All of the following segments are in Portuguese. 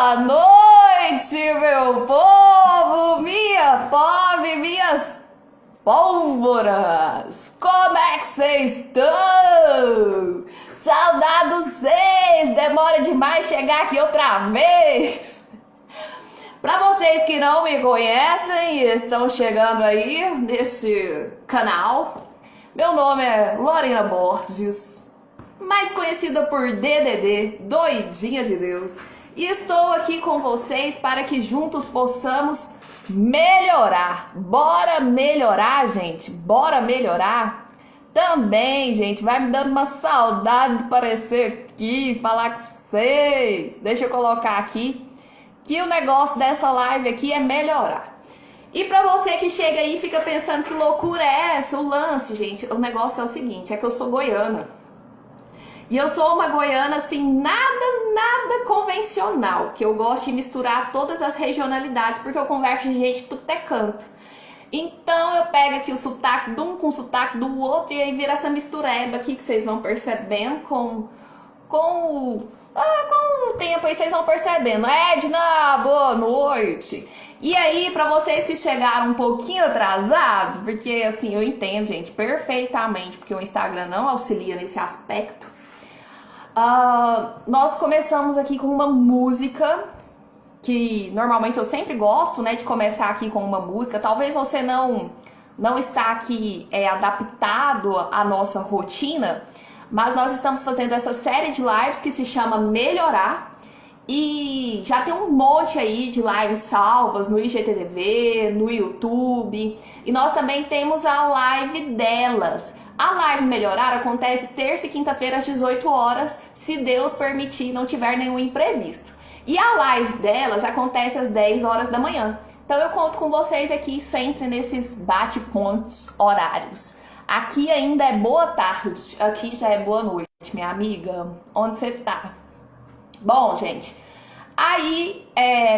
Boa noite, meu povo, minha pobre, minhas pólvoras. Como é que vocês estão? Saudade de vocês, demora demais chegar aqui outra vez. Para vocês que não me conhecem e estão chegando aí nesse canal, meu nome é Lorena Borges, mais conhecida por DDD, Doidinha de Deus, e estou aqui com vocês para que juntos possamos melhorar. Bora melhorar, gente? Bora melhorar? Também, gente, vai me dando uma saudade de aparecer aqui, falar com vocês. Deixa eu colocar aqui que o negócio dessa live aqui é melhorar. E pra você que chega aí e fica pensando que loucura é essa, o lance, gente, o negócio é o seguinte, é que eu sou goiana. E eu sou uma goiana, assim, nada convencional, que eu gosto de misturar todas as regionalidades, porque eu converso de gente de tudo é canto. Então eu pego aqui o sotaque de um com o sotaque do outro, e aí vira essa mistureba aqui que vocês vão percebendo com o tempo aí vocês vão percebendo. Edna, boa noite. E aí, pra vocês que chegaram um pouquinho atrasado, porque assim, eu entendo, gente, perfeitamente, porque o Instagram não auxilia nesse aspecto. Nós começamos aqui com uma música, que normalmente eu sempre gosto, né, de começar aqui com uma música. Talvez você não está aqui adaptado à nossa rotina, mas nós estamos fazendo essa série de lives que se chama Melhorar. E já tem um monte aí de lives salvas no IGTV, no YouTube. E nós também temos a live delas. A live Melhorar acontece terça e quinta-feira às 18 horas, se Deus permitir, não tiver nenhum imprevisto. E a live delas acontece às 10 horas da manhã. Então eu conto com vocês aqui sempre nesses bate-pontos horários. Aqui ainda é boa tarde, aqui já é boa noite, minha amiga. Onde você tá? Bom, gente, aí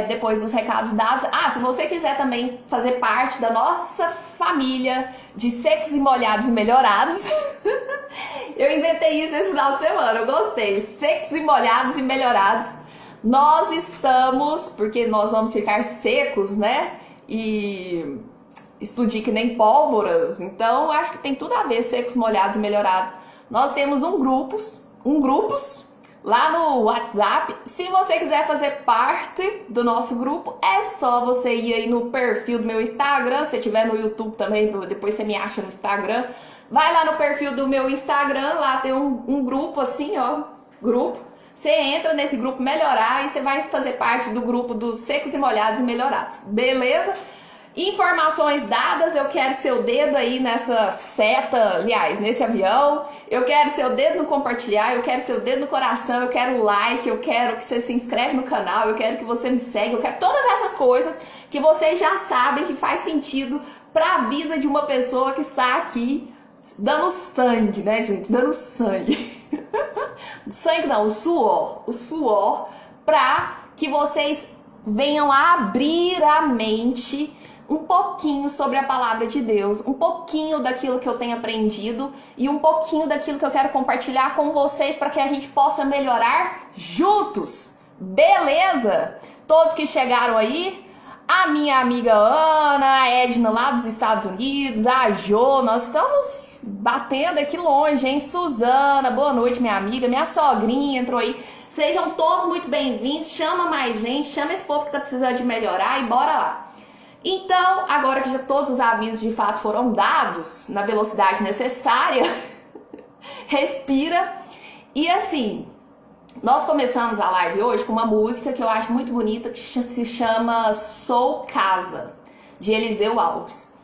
depois dos recados dados, se você quiser também fazer parte da nossa família de secos e molhados e melhorados, eu inventei isso esse final de semana, eu gostei, secos e molhados e melhorados. Nós estamos, porque nós vamos ficar secos, né, e explodir que nem pólvoras, então acho que tem tudo a ver, secos, molhados e melhorados. Nós temos um grupos lá no WhatsApp. Se você quiser fazer parte do nosso grupo, é só você ir aí no perfil do meu Instagram. Se tiver no YouTube também, depois você me acha no Instagram. Vai lá no perfil do meu Instagram, lá tem um grupo assim, ó, grupo. Você entra nesse grupo Melhorar e você vai fazer parte do grupo dos secos e molhados e melhorados, beleza? Informações dadas, eu quero seu dedo aí nessa seta, aliás, nesse avião, eu quero seu dedo no compartilhar, eu quero seu dedo no coração, eu quero o like, eu quero que você se inscreve no canal, eu quero que você me segue, eu quero todas essas coisas que vocês já sabem que faz sentido para a vida de uma pessoa que está aqui dando sangue, né, gente? Dando sangue. Sangue não, o suor, para que vocês venham a abrir a mente um pouquinho sobre a palavra de Deus, um pouquinho daquilo que eu tenho aprendido e um pouquinho daquilo que eu quero compartilhar com vocês para que a gente possa melhorar juntos, beleza? Todos que chegaram aí, a minha amiga Ana, a Edna lá dos Estados Unidos, a Jo, nós estamos batendo aqui longe, hein? Suzana, boa noite, minha amiga, minha sogrinha entrou aí. Sejam todos muito bem-vindos, chama mais gente, chama esse povo que tá precisando de melhorar e bora lá. Então, agora que já todos os avisos de fato foram dados na velocidade necessária, respira. E assim, nós começamos a live hoje com uma música que eu acho muito bonita, que se chama Sou Casa, de Eliseu Alves.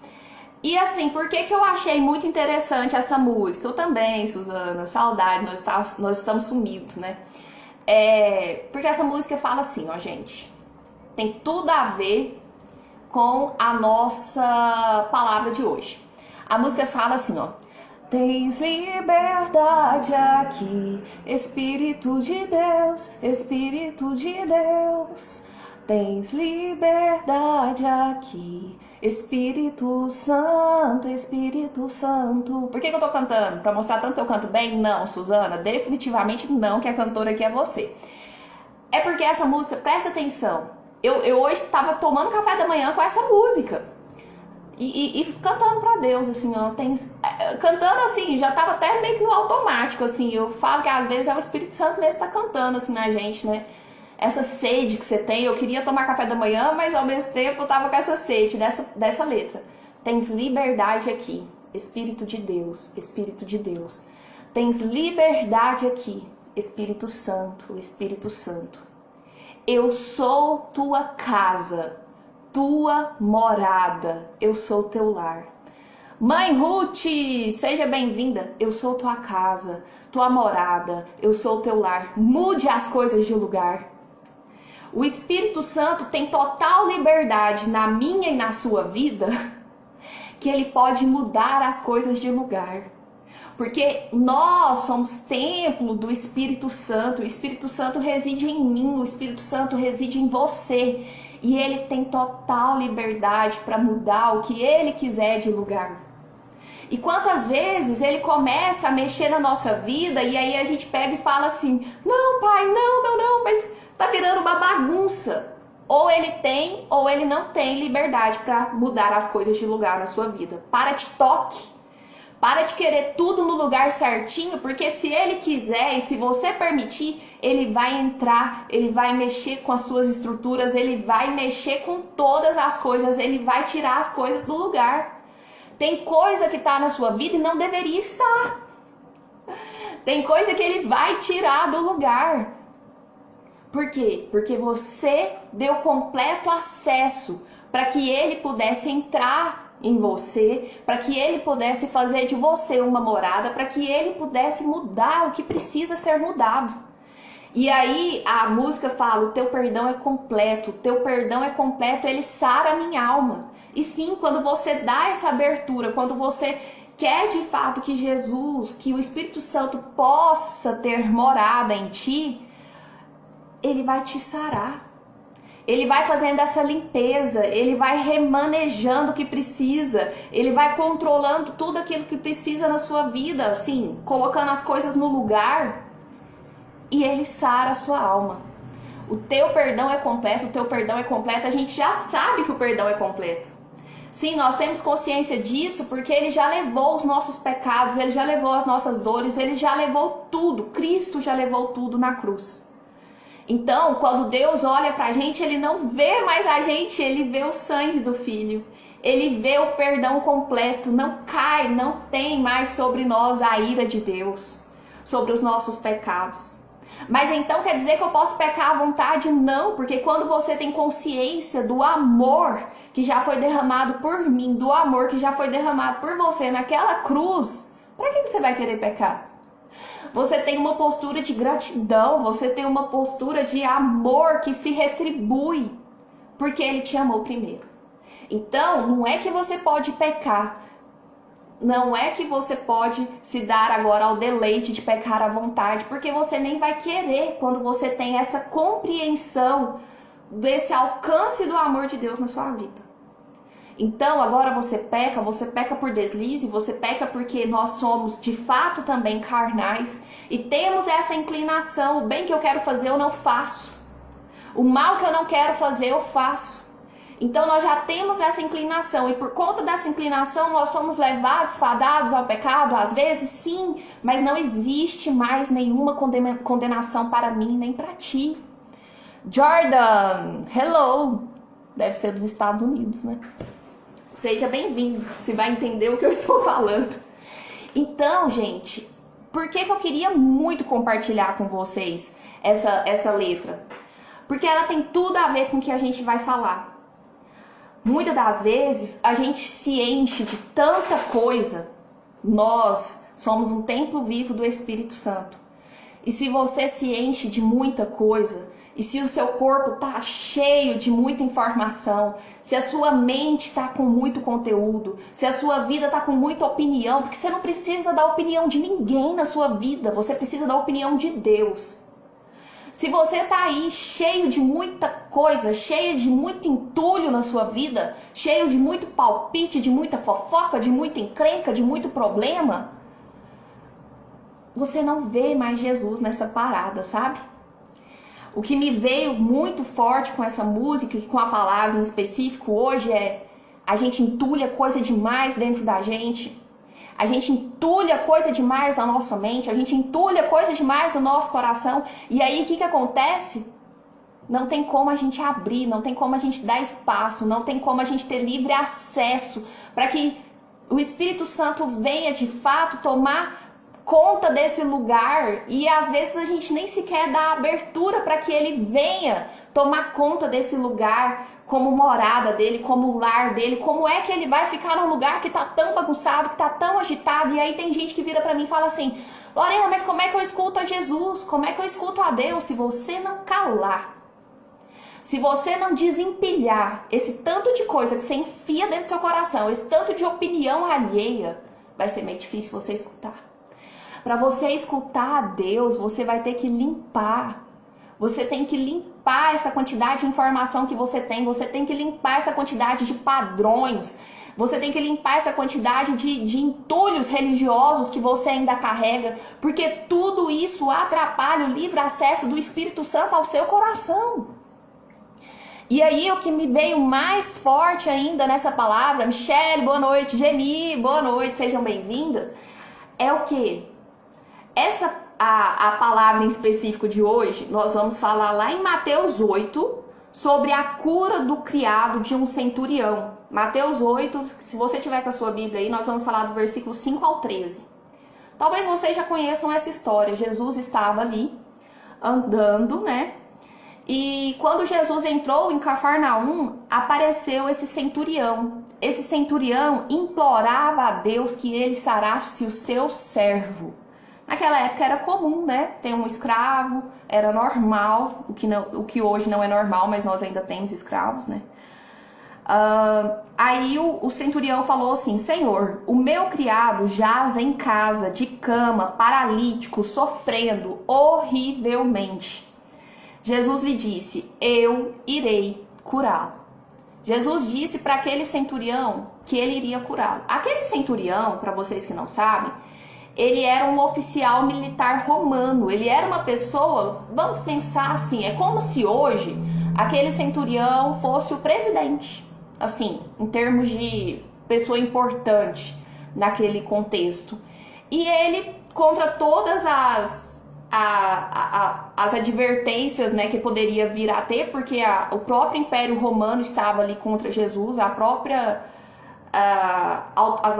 E assim, por que eu achei muito interessante essa música? Eu também, Suzana, saudade, nós estamos sumidos, né? Porque essa música fala assim, ó, gente, tem tudo a ver com a nossa palavra de hoje. A música fala assim, ó: tens liberdade aqui, Espírito de Deus, Espírito de Deus. Tens liberdade aqui, Espírito Santo, Espírito Santo. Por que eu tô cantando? Pra mostrar tanto que eu canto bem? Não, Suzana, definitivamente não, que a cantora aqui é você. É porque essa música, presta atenção, eu hoje tava tomando café da manhã com essa música. E cantando pra Deus, assim, ó, cantando assim, já tava até meio que no automático, assim, eu falo que às vezes é o Espírito Santo mesmo que tá cantando, assim, na gente, né, essa sede que você tem, eu queria tomar café da manhã, mas ao mesmo tempo eu tava com essa sede, dessa letra, tens liberdade aqui, Espírito de Deus, Espírito de Deus, tens liberdade aqui, Espírito Santo, Espírito Santo, eu sou tua casa, tua morada, eu sou teu lar. Mãe Ruth, seja bem-vinda, eu sou tua casa, tua morada, eu sou teu lar. Mude as coisas de lugar. O Espírito Santo tem total liberdade na minha e na sua vida, que ele pode mudar as coisas de lugar. Porque nós somos templo do Espírito Santo, o Espírito Santo reside em mim, o Espírito Santo reside em você. E ele tem total liberdade para mudar o que ele quiser de lugar. E quantas vezes ele começa a mexer na nossa vida e aí a gente pega e fala assim, não pai, não, mas tá virando uma bagunça. Ou ele tem ou ele não tem liberdade para mudar as coisas de lugar na sua vida. Para de toque. Para de querer tudo no lugar certinho, porque se ele quiser e se você permitir, ele vai entrar, ele vai mexer com as suas estruturas, ele vai mexer com todas as coisas, ele vai tirar as coisas do lugar. Tem coisa que está na sua vida e não deveria estar. Tem coisa que ele vai tirar do lugar. Por quê? Porque você deu completo acesso para que ele pudesse entrar em você, para que ele pudesse fazer de você uma morada, para que ele pudesse mudar o que precisa ser mudado. E aí a música fala, o teu perdão é completo, o teu perdão é completo, ele sara a minha alma. E sim, quando você dá essa abertura, quando você quer de fato que Jesus, que o Espírito Santo possa ter morada em ti, ele vai te sarar. Ele vai fazendo essa limpeza, ele vai remanejando o que precisa, ele vai controlando tudo aquilo que precisa na sua vida, assim, colocando as coisas no lugar, e ele sara a sua alma. O teu perdão é completo, o teu perdão é completo, a gente já sabe que o perdão é completo. Sim, nós temos consciência disso porque ele já levou os nossos pecados, ele já levou as nossas dores, ele já levou tudo, Cristo já levou tudo na cruz. Então, quando Deus olha pra gente, ele não vê mais a gente, ele vê o sangue do Filho. Ele vê o perdão completo, não cai, não tem mais sobre nós a ira de Deus, sobre os nossos pecados. Mas então quer dizer que eu posso pecar à vontade? Não, porque quando você tem consciência do amor que já foi derramado por mim, do amor que já foi derramado por você naquela cruz, pra que você vai querer pecar? Você tem uma postura de gratidão, você tem uma postura de amor que se retribui, porque ele te amou primeiro. Então, não é que você pode pecar, não é que você pode se dar agora ao deleite de pecar à vontade, porque você nem vai querer quando você tem essa compreensão desse alcance do amor de Deus na sua vida. Então agora você peca por deslize, você peca porque nós somos de fato também carnais e temos essa inclinação, o bem que eu quero fazer eu não faço, o mal que eu não quero fazer eu faço. Então nós já temos essa inclinação e por conta dessa inclinação nós somos levados, fadados ao pecado, às vezes sim, mas não existe mais nenhuma condenação para mim nem para ti. Jordan, hello, deve ser dos Estados Unidos, né? Seja bem-vindo, você vai entender o que eu estou falando. Então, gente, por que eu queria muito compartilhar com vocês essa letra? Porque ela tem tudo a ver com o que a gente vai falar. Muitas das vezes, a gente se enche de tanta coisa. Nós somos um templo vivo do Espírito Santo. E se você se enche de muita coisa, e se o seu corpo tá cheio de muita informação, se a sua mente tá com muito conteúdo, se a sua vida tá com muita opinião, porque você não precisa da opinião de ninguém na sua vida, você precisa da opinião de Deus. Se você tá aí cheio de muita coisa, cheio de muito entulho na sua vida, cheio de muito palpite, de muita fofoca, de muita encrenca, de muito problema, você não vê mais Jesus nessa parada, sabe? O que me veio muito forte com essa música e com a palavra em específico hoje é: a gente entulha coisa demais dentro da gente. A gente entulha coisa demais na nossa mente, a gente entulha coisa demais no nosso coração. E aí o que acontece? Não tem como a gente abrir, não tem como a gente dar espaço, não tem como a gente ter livre acesso para que o Espírito Santo venha de fato tomar conta desse lugar. E às vezes a gente nem sequer dá abertura para que ele venha tomar conta desse lugar como morada dele, como lar dele. Como é que ele vai ficar num lugar que tá tão bagunçado, que tá tão agitado? E aí tem gente que vira para mim e fala assim: Lorena, mas como é que eu escuto a Jesus? Como é que eu escuto a Deus? Se você não calar, se você não desempilhar esse tanto de coisa que você enfia dentro do seu coração, esse tanto de opinião alheia, vai ser meio difícil você escutar. Para você escutar a Deus, você vai ter que limpar. Você tem que limpar essa quantidade de informação que você tem. Você tem que limpar essa quantidade de padrões. Você tem que limpar essa quantidade de entulhos religiosos que você ainda carrega. Porque tudo isso atrapalha o livre acesso do Espírito Santo ao seu coração. E aí o que me veio mais forte ainda nessa palavra, Michelle, boa noite, Geni, boa noite, sejam bem-vindas, é o que? A palavra em específico de hoje, nós vamos falar lá em Mateus 8, sobre a cura do criado de um centurião. Mateus 8, se você tiver com a sua Bíblia aí, nós vamos falar do versículo 5 ao 13. Talvez vocês já conheçam essa história. Jesus estava ali, andando, né? E quando Jesus entrou em Cafarnaum, apareceu esse centurião. Esse centurião implorava a Deus que ele sarasse o seu servo. Naquela época era comum, né? Ter um escravo, era normal, o que hoje não é normal, mas nós ainda temos escravos, né? Aí o centurião falou assim: Senhor, o meu criado jaz em casa, de cama, paralítico, sofrendo horrivelmente. Jesus lhe disse: eu irei curá-lo. Jesus disse para aquele centurião que ele iria curá-lo. Aquele centurião, para vocês que não sabem, ele era um oficial militar romano. Ele era uma pessoa, vamos pensar assim, é como se hoje aquele centurião fosse o presidente, assim, em termos de pessoa importante naquele contexto. E ele, contra todas as advertências, né, que poderia vir a ter, porque o próprio Império Romano estava ali contra Jesus, as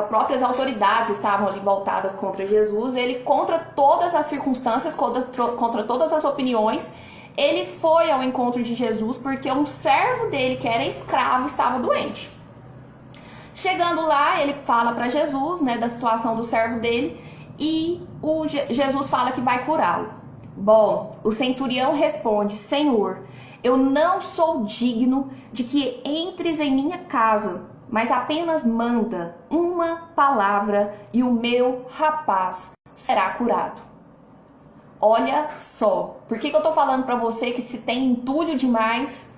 próprias autoridades estavam ali voltadas contra Jesus. Ele, contra todas as circunstâncias, contra todas as opiniões, ele foi ao encontro de Jesus porque um servo dele, que era escravo, estava doente. Chegando lá, ele fala para Jesus, né, da situação do servo dele, e Jesus fala que vai curá-lo. Bom, o centurião responde: Senhor, eu não sou digno de que entres em minha casa, mas apenas manda uma palavra e o meu rapaz será curado. Olha só, por que eu tô falando para você que se tem entulho demais,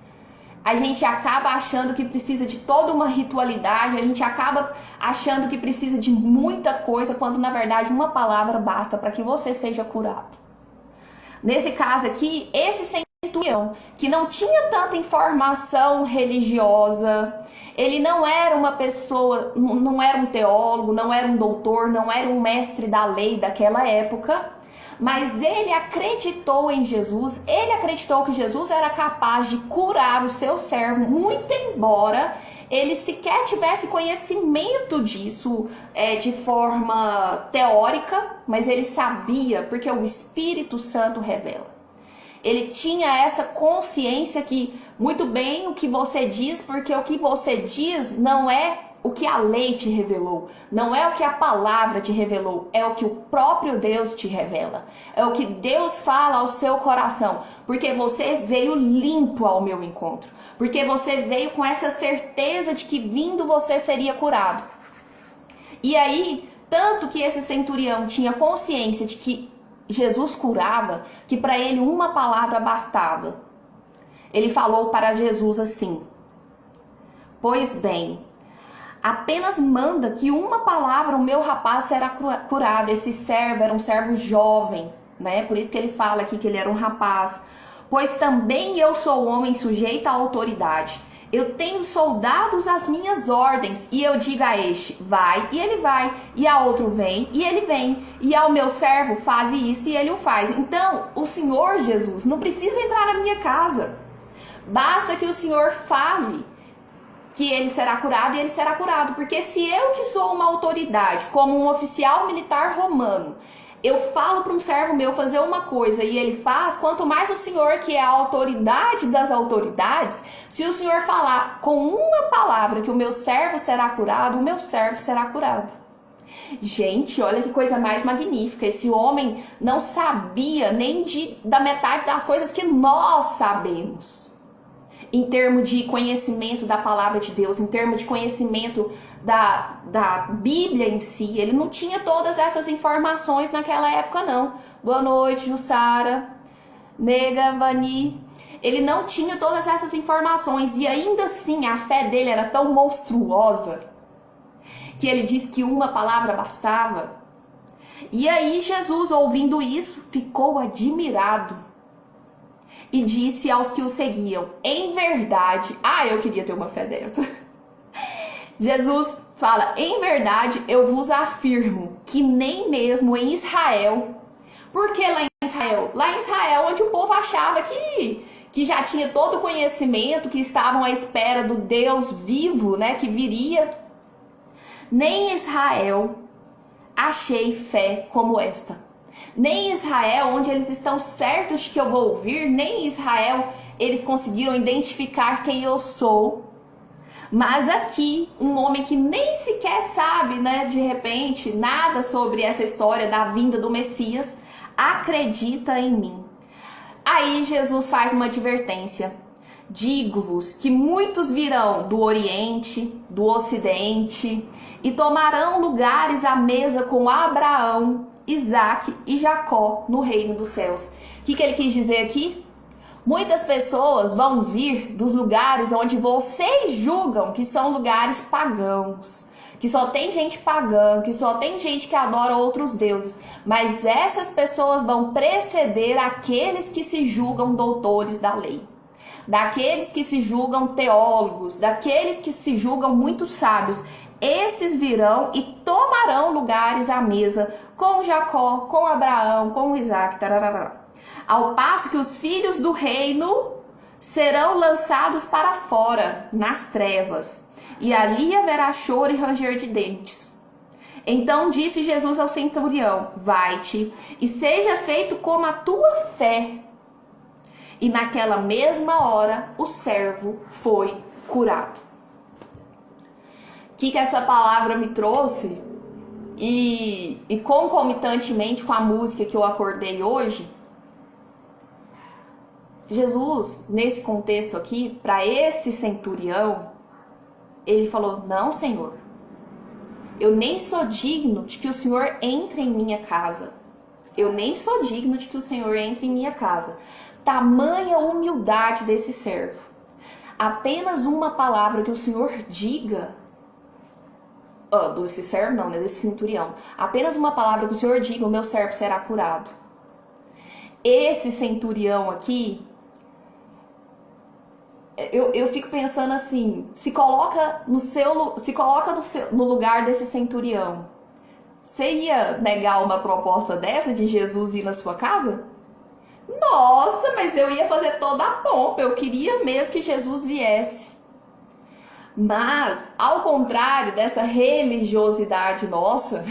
a gente acaba achando que precisa de toda uma ritualidade, a gente acaba achando que precisa de muita coisa, quando na verdade uma palavra basta para que você seja curado. Nesse caso aqui, esse centurião, que não tinha tanta informação religiosa, ele não era uma pessoa, não era um teólogo, não era um doutor, não era um mestre da lei daquela época, mas ele acreditou em Jesus, ele acreditou que Jesus era capaz de curar o seu servo, muito embora ele sequer tivesse conhecimento disso de forma teórica, mas ele sabia, porque o Espírito Santo revela. Ele tinha essa consciência que, muito bem, o que você diz, porque o que você diz não é o que a lei te revelou, não é o que a palavra te revelou, é o que o próprio Deus te revela, é o que Deus fala ao seu coração, porque você veio limpo ao meu encontro, porque você veio com essa certeza de que vindo você seria curado. E aí, tanto que esse centurião tinha consciência de que Jesus curava, que para ele uma palavra bastava. Ele falou para Jesus assim: pois bem, apenas manda que uma palavra o meu rapaz será curado. Esse servo era um servo jovem, né? Por isso que ele fala aqui que ele era um rapaz. Pois também eu sou homem sujeito à autoridade. Eu tenho soldados às minhas ordens, e eu digo a este, vai, e ele vai, e a outro vem, e ele vem, e ao meu servo faz isto, e ele o faz. Então, o Senhor Jesus não precisa entrar na minha casa. Basta que o Senhor fale que ele será curado, e ele será curado. Porque se eu, que sou uma autoridade, como um oficial militar romano, eu falo para um servo meu fazer uma coisa e ele faz, quanto mais o Senhor, que é a autoridade das autoridades, se o Senhor falar com uma palavra que o meu servo será curado, o meu servo será curado. Gente, olha que coisa mais magnífica. Esse homem não sabia nem da metade das coisas que nós sabemos. Em termos de conhecimento da palavra de Deus, em termos de conhecimento da Bíblia em si, ele não tinha todas essas informações naquela época, não. Boa noite, Jussara, Nega, Vani. Ele não tinha todas essas informações e ainda assim a fé dele era tão monstruosa que ele disse que uma palavra bastava. E aí Jesus, ouvindo isso, ficou admirado. E disse aos que o seguiam, em verdade, eu queria ter uma fé dessa. Jesus fala, em verdade eu vos afirmo que nem mesmo em Israel. Por que lá em Israel? Lá em Israel, onde o povo achava que já tinha todo o conhecimento, que estavam à espera do Deus vivo, né, que viria. Nem em Israel achei fé como esta. Nem em Israel, onde eles estão certos de que eu vou ouvir, nem em Israel eles conseguiram identificar quem eu sou. Mas aqui, um homem que nem sequer sabe, né, de repente, nada sobre essa história da vinda do Messias, acredita em mim. Aí Jesus faz uma advertência. Digo-vos que muitos virão do Oriente, do Ocidente, e tomarão lugares à mesa com Abraão, Isaac e Jacó no reino dos céus. O que ele quis dizer aqui? Muitas pessoas vão vir dos lugares onde vocês julgam que são lugares pagãos, que só tem gente pagã, que só tem gente que adora outros deuses. Mas essas pessoas vão preceder aqueles que se julgam doutores da lei, daqueles que se julgam teólogos, daqueles que se julgam muito sábios. Esses virão e tomarão lugares à mesa com Jacó, com Abraão, com Isaac, tarará. Ao passo que os filhos do reino serão lançados para fora, nas trevas, e ali haverá choro e ranger de dentes. Então disse Jesus ao centurião, vai-te e seja feito como a tua fé. E naquela mesma hora o servo foi curado. O que essa palavra me trouxe, e concomitantemente com a música que eu acordei hoje, Jesus, nesse contexto aqui, para esse centurião, ele falou, não, Senhor, eu nem sou digno de que o Senhor entre em minha casa. Eu nem sou digno de que o Senhor entre em minha casa. Tamanha humildade desse servo. Apenas uma palavra que o Senhor diga, desse servo não, né, desse centurião. Apenas uma palavra que o Senhor diga, o meu servo será curado. Esse centurião aqui, eu fico pensando assim, se coloca no lugar desse centurião. Você ia negar uma proposta dessa de Jesus ir na sua casa? Nossa, mas eu ia fazer toda a pompa, eu queria mesmo que Jesus viesse. Mas, ao contrário dessa religiosidade nossa,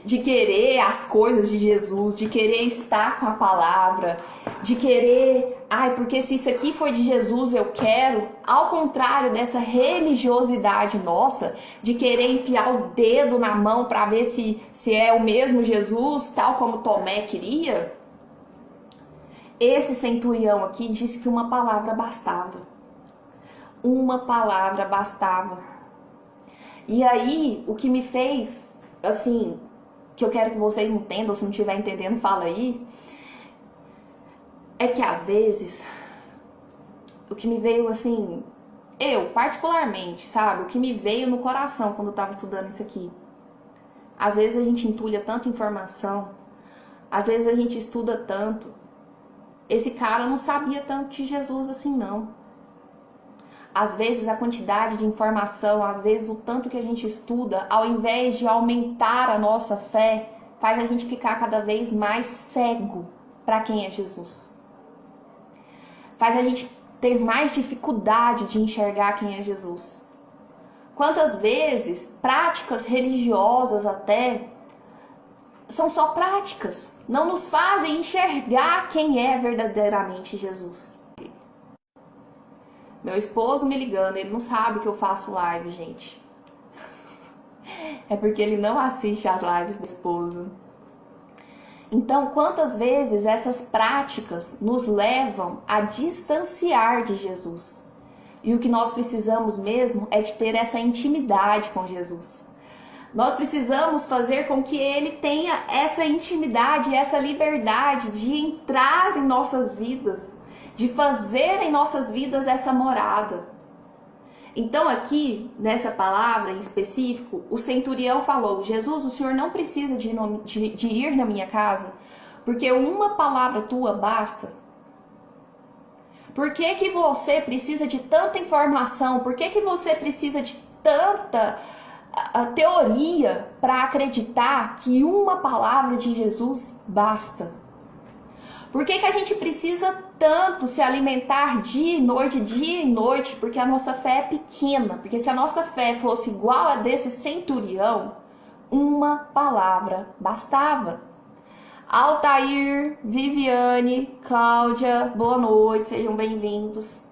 de querer as coisas de Jesus, de querer estar com a palavra, de querer, porque se isso aqui foi de Jesus eu quero, ao contrário dessa religiosidade nossa, de querer enfiar o dedo na mão para ver se é o mesmo Jesus, tal como Tomé queria, esse centurião aqui disse que uma palavra bastava. Uma palavra bastava. E aí, o que me fez, assim, que eu quero que vocês entendam, se não estiver entendendo, fala aí, é que às vezes, o que me veio assim, eu particularmente, sabe, o que me veio no coração quando eu estava estudando isso aqui, às vezes a gente entulha tanta informação, às vezes a gente estuda tanto, esse cara não sabia tanto de Jesus assim não. Às vezes a quantidade de informação, às vezes o tanto que a gente estuda, ao invés de aumentar a nossa fé, faz a gente ficar cada vez mais cego para quem é Jesus. Faz a gente ter mais dificuldade de enxergar quem é Jesus. Quantas vezes práticas religiosas até são só práticas, não nos fazem enxergar quem é verdadeiramente Jesus. Meu esposo me ligando, ele não sabe que eu faço live, gente. É porque ele não assiste as lives do esposo. Então, quantas vezes essas práticas nos levam a distanciar de Jesus? E o que nós precisamos mesmo é de ter essa intimidade com Jesus. Nós precisamos fazer com que ele tenha essa intimidade, essa liberdade de entrar em nossas vidas, de fazer em nossas vidas essa morada. Então aqui, nessa palavra em específico, o centurião falou: Jesus, o Senhor não precisa de ir na minha casa, porque uma palavra tua basta. Por que que você precisa de tanta informação? Por que que você precisa de tanta teoria para acreditar que uma palavra de Jesus basta? Por que que a gente precisa tanto se alimentar dia e noite? Porque a nossa fé é pequena. Porque se a nossa fé fosse igual a desse centurião, uma palavra bastava. Altair, Viviane, Cláudia, boa noite, sejam bem-vindos.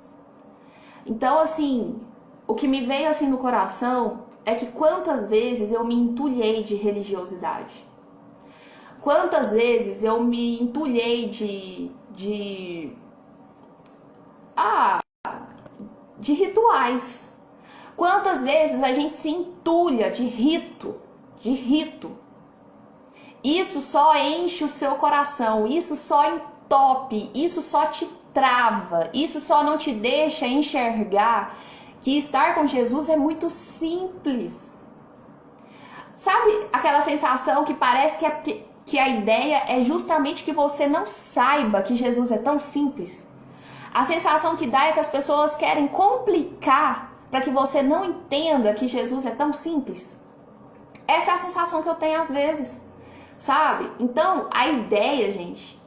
Então, assim, o que me veio assim no coração é que quantas vezes eu me entulhei de religiosidade. Quantas vezes eu me entulhei de rituais. Quantas vezes a gente se entulha de rito. Isso só enche o seu coração, isso só entope, isso só te trava, isso só não te deixa enxergar que estar com Jesus é muito simples. Sabe aquela sensação que parece que a ideia é justamente que você não saiba que Jesus é tão simples? A sensação que dá é que as pessoas querem complicar para que você não entenda que Jesus é tão simples. Essa é a sensação que eu tenho às vezes, sabe? Então, a ideia, gente,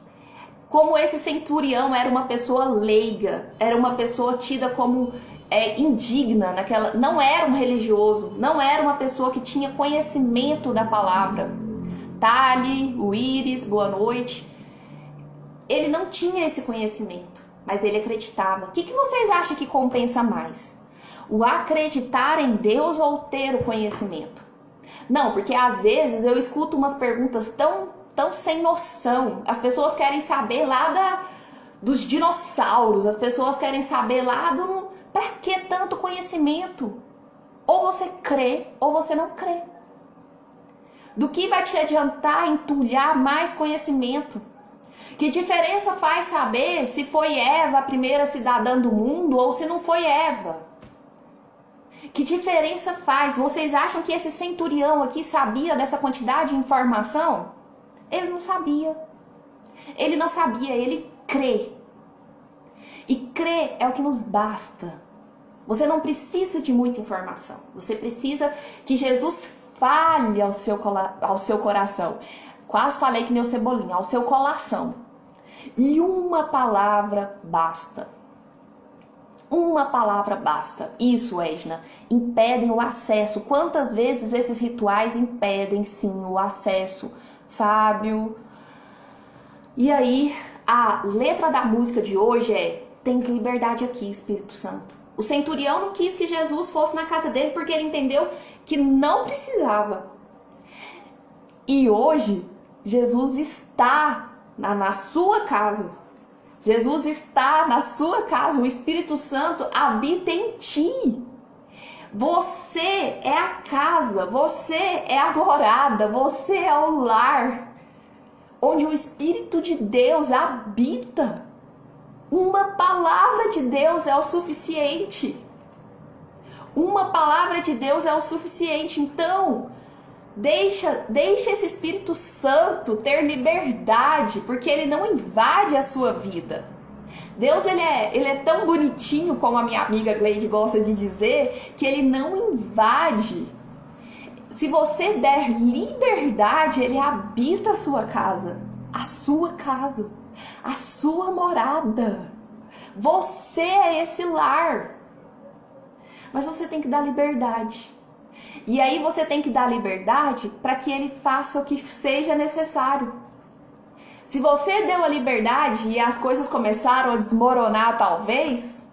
como esse centurião era uma pessoa leiga, era uma pessoa tida como indigna, não era um religioso, não era uma pessoa que tinha conhecimento da palavra. Tali, o Iris, boa noite. Ele não tinha esse conhecimento, mas ele acreditava. O que vocês acham que compensa mais? O acreditar em Deus ou ter o conhecimento? Não, porque às vezes eu escuto umas perguntas tão sem noção. As pessoas querem saber lá dos dinossauros, as pessoas querem saber lá pra que tanto conhecimento? Ou você crê ou você não crê. Do que vai te adiantar entulhar mais conhecimento? Que diferença faz saber se foi Eva a primeira cidadã do mundo ou se não foi Eva? Que diferença faz? Vocês acham que esse centurião aqui sabia dessa quantidade de informação? Ele não sabia. Ele não sabia, ele crê. E crer é o que nos basta. Você não precisa de muita informação. Você precisa que Jesus fale ao seu coração. Quase falei que nem o Cebolinha, ao seu coração. E uma palavra basta. Uma palavra basta. Isso, Edna, impedem o acesso. Quantas vezes esses rituais impedem, sim, o acesso? Fábio. E aí, a letra da música de hoje é: tens liberdade aqui, Espírito Santo. O centurião não quis que Jesus fosse na casa dele porque ele entendeu que não precisava. E hoje, Jesus está na sua casa. Jesus está na sua casa. O Espírito Santo habita em ti. Você é a casa, você é a morada, você é o lar onde o Espírito de Deus habita. Uma palavra de Deus é o suficiente. Uma palavra de Deus é o suficiente. Então, Deixa esse Espírito Santo ter liberdade, porque ele não invade a sua vida. Deus, ele é tão bonitinho, como a minha amiga Gleide gosta de dizer, que ele não invade. Se você der liberdade, ele habita a sua casa, a sua morada. Você é esse lar. Mas você tem que dar liberdade. E aí você tem que dar liberdade para que ele faça o que seja necessário. Se você deu a liberdade e as coisas começaram a desmoronar, talvez,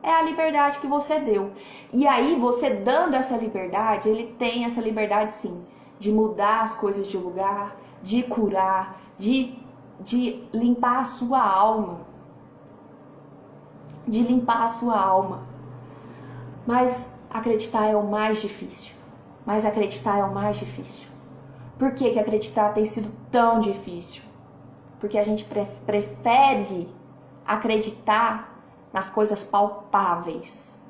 é a liberdade que você deu. E aí você dando essa liberdade, ele tem essa liberdade sim, de mudar as coisas de lugar, de curar, de limpar a sua alma. De limpar a sua alma. Mas acreditar é o mais difícil. Por que acreditar tem sido tão difícil? Porque a gente prefere acreditar nas coisas palpáveis.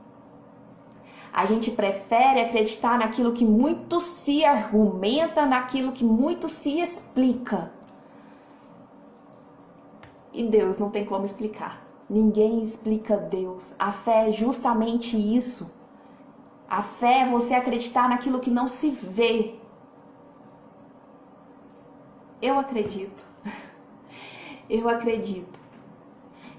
A gente prefere acreditar naquilo que muito se argumenta, naquilo que muito se explica. E Deus não tem como explicar. Ninguém explica Deus. A fé é justamente isso. A fé é você acreditar naquilo que não se vê. Eu acredito. Eu acredito.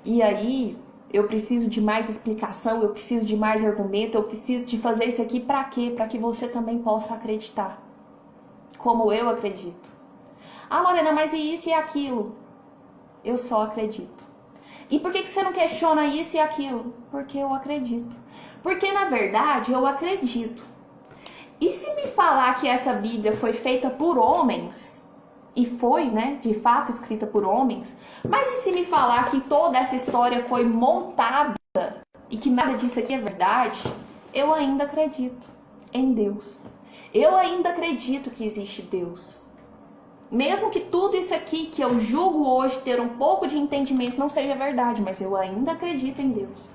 E aí, eu preciso de mais explicação, eu preciso de mais argumento, eu preciso de fazer isso aqui pra quê? Pra que você também possa acreditar. Como eu acredito. Ah, Lorena, mas e isso e aquilo? Eu só acredito. E por que você não questiona isso e aquilo? Porque eu acredito. Porque, na verdade, eu acredito. E se me falar que essa Bíblia foi feita por homens, e foi, né, de fato escrita por homens, mas e se me falar que toda essa história foi montada e que nada disso aqui é verdade, eu ainda acredito em Deus. Eu ainda acredito que existe Deus. Mesmo que tudo isso aqui que eu julgo hoje ter um pouco de entendimento não seja verdade, mas eu ainda acredito em Deus.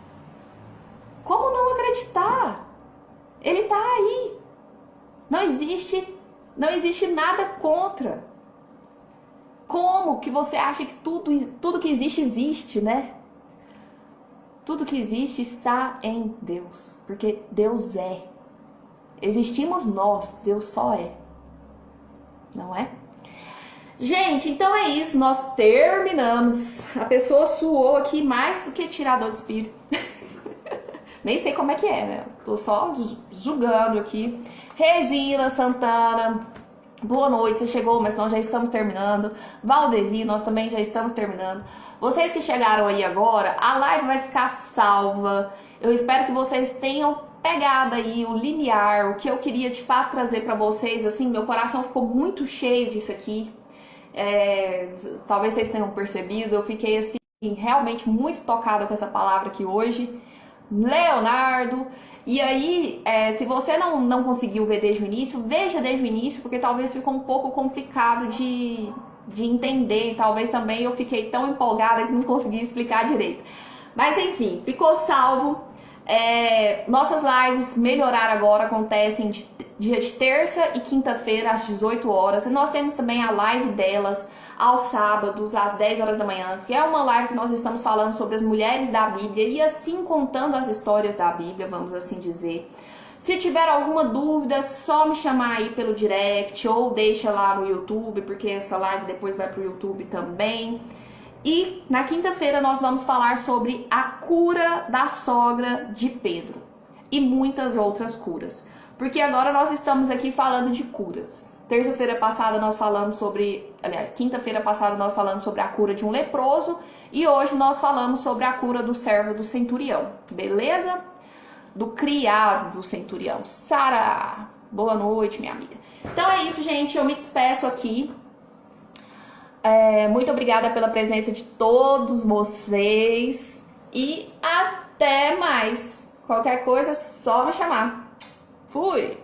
Como não acreditar? Ele está aí. Não existe nada contra. Como que você acha que tudo que existe, né? Tudo que existe está em Deus, porque Deus é. Existimos nós, Deus só é. Não é? Gente, então é isso, nós terminamos. A pessoa suou aqui mais do que tirador de espírito. Nem sei como é que é, né? Tô só julgando aqui. Regina Santana, boa noite, você chegou, mas nós já estamos terminando. Valdevi, nós também já estamos terminando. Vocês que chegaram aí agora, a live vai ficar salva. Eu espero que vocês tenham pegado aí o limiar, o que eu queria de fato trazer pra vocês. Assim, meu coração ficou muito cheio disso aqui. Talvez vocês tenham percebido, eu fiquei assim realmente muito tocada com essa palavra aqui hoje. Leonardo, e aí se você não conseguiu ver desde o início, veja desde o início, porque talvez ficou um pouco complicado de entender, e talvez também eu fiquei tão empolgada que não consegui explicar direito, mas enfim, ficou salvo. Nossas lives melhoraram agora, acontecem dia de terça e quinta-feira às 18 horas. E nós temos também a live delas aos sábados às 10 horas da manhã, que é uma live que nós estamos falando sobre as mulheres da Bíblia e assim contando as histórias da Bíblia, vamos assim dizer. Se tiver alguma dúvida, é só me chamar aí pelo direct ou deixa lá no YouTube, porque essa live depois vai pro YouTube também. E na quinta-feira nós vamos falar sobre a cura da sogra de Pedro e muitas outras curas. Porque agora nós estamos aqui falando de curas. Terça-feira passada nós falamos sobre, quinta-feira passada nós falamos sobre a cura de um leproso e hoje nós falamos sobre a cura do servo do centurião, beleza? Do criado do centurião. Sara, boa noite, minha amiga. Então é isso, gente, eu me despeço aqui. Muito obrigada pela presença de todos vocês e até mais. Qualquer coisa, é só me chamar. Fui!